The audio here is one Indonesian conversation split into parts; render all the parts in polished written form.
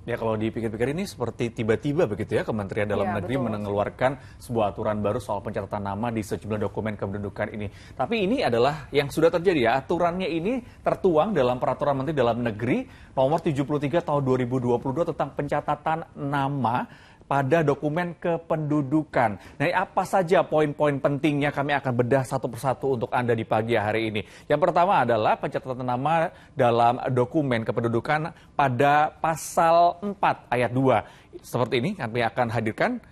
Ya kalau dipikir-pikir ini seperti tiba-tiba begitu ya Kementerian Dalam Negeri mengeluarkan sebuah aturan baru soal pencatatan nama di sejumlah dokumen kependudukan ini. Tapi ini adalah yang sudah terjadi ya, aturannya ini tertuang dalam Peraturan Menteri Dalam Negeri nomor 73 tahun 2022 tentang pencatatan nama pada dokumen kependudukan. Nah, apa saja poin-poin pentingnya kami akan bedah satu persatu untuk Anda di pagi hari ini. Yang pertama adalah pencatatan nama dalam dokumen kependudukan pada pasal 4 ayat 2. Seperti ini kami akan hadirkan.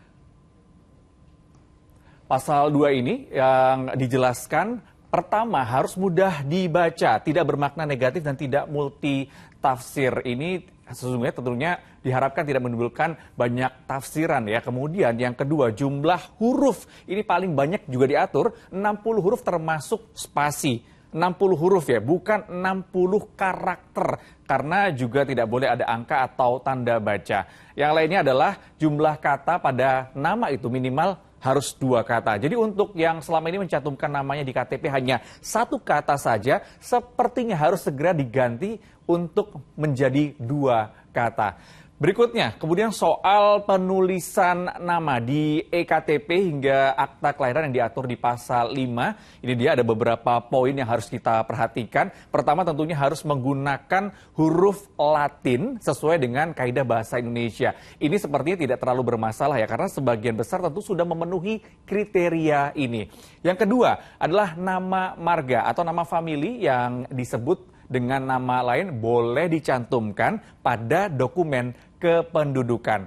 Pasal 2 ini yang dijelaskan pertama harus mudah dibaca, tidak bermakna negatif dan tidak multitafsir. Ini sesungguhnya tentunya diharapkan tidak menimbulkan banyak tafsiran ya. Kemudian yang kedua, jumlah huruf ini paling banyak juga diatur 60 huruf termasuk spasi. 60 huruf ya, bukan 60 karakter. Karena juga tidak boleh ada angka atau tanda baca. Yang lainnya adalah jumlah kata pada nama itu minimal harus 2 kata. Jadi untuk yang selama ini mencantumkan namanya di KTP hanya 1 kata saja, sepertinya harus segera diganti untuk menjadi 2 kata. Berikutnya, kemudian soal penulisan nama di EKTP hingga akta kelahiran yang diatur di pasal 5. Ini dia ada beberapa poin yang harus kita perhatikan. Pertama tentunya harus menggunakan huruf Latin sesuai dengan kaidah bahasa Indonesia. Ini sepertinya tidak terlalu bermasalah ya, karena sebagian besar tentu sudah memenuhi kriteria ini. Yang kedua adalah nama marga atau nama famili yang disebut dengan nama lain boleh dicantumkan pada dokumen kependudukan.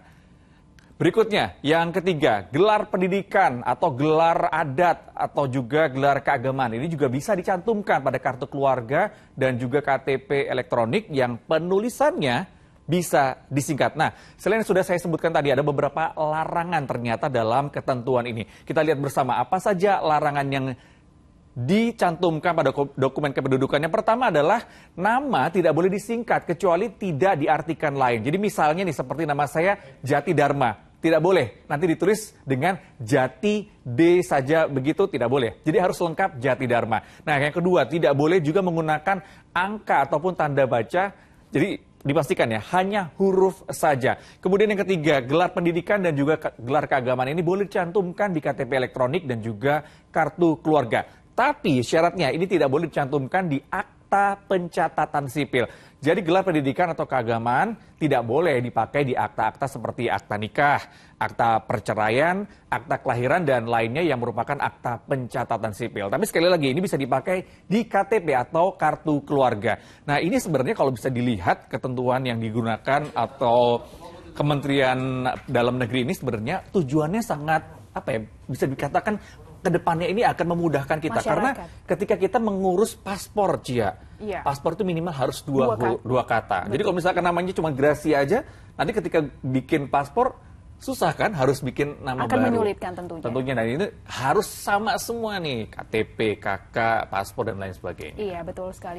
Berikutnya, yang ketiga, gelar pendidikan atau gelar adat atau juga gelar keagamaan. Ini juga bisa dicantumkan pada kartu keluarga dan juga KTP elektronik yang penulisannya bisa disingkat. Nah, selain yang sudah saya sebutkan tadi, ada beberapa larangan ternyata dalam ketentuan ini. Kita lihat bersama apa saja larangan yang dicantumkan pada dokumen kependudukan. Yang pertama adalah nama tidak boleh disingkat kecuali tidak diartikan lain. Jadi misalnya nih seperti nama saya Jati Dharma, tidak boleh nanti ditulis dengan Jati D saja begitu, tidak boleh. Jadi harus lengkap Jati Dharma. Nah, yang kedua tidak boleh juga menggunakan angka ataupun tanda baca. Jadi dipastikan ya, hanya huruf saja. Kemudian yang ketiga, gelar pendidikan dan juga gelar keagamaan ini boleh dicantumkan di KTP elektronik dan juga kartu keluarga. Tapi syaratnya ini tidak boleh dicantumkan di akta pencatatan sipil. Jadi gelar pendidikan atau keagamaan tidak boleh dipakai di akta-akta seperti akta nikah, akta perceraian, akta kelahiran, dan lainnya yang merupakan akta pencatatan sipil. Tapi sekali lagi ini bisa dipakai di KTP atau kartu keluarga. Nah, ini sebenarnya kalau bisa dilihat ketentuan yang digunakan atau Kementerian Dalam Negeri ini sebenarnya tujuannya sangat bisa dikatakan kedepannya ini akan memudahkan kita. Masyarakat. Karena ketika kita mengurus paspor, paspor itu minimal harus dua kata. Betul. Jadi kalau misalkan namanya cuma Gracia aja, nanti ketika bikin paspor susah kan, harus bikin nama akan baru. Menyulitkan tentunya. Dan ini harus sama semua nih, KTP, KK, paspor dan lain sebagainya. Iya, betul sekali.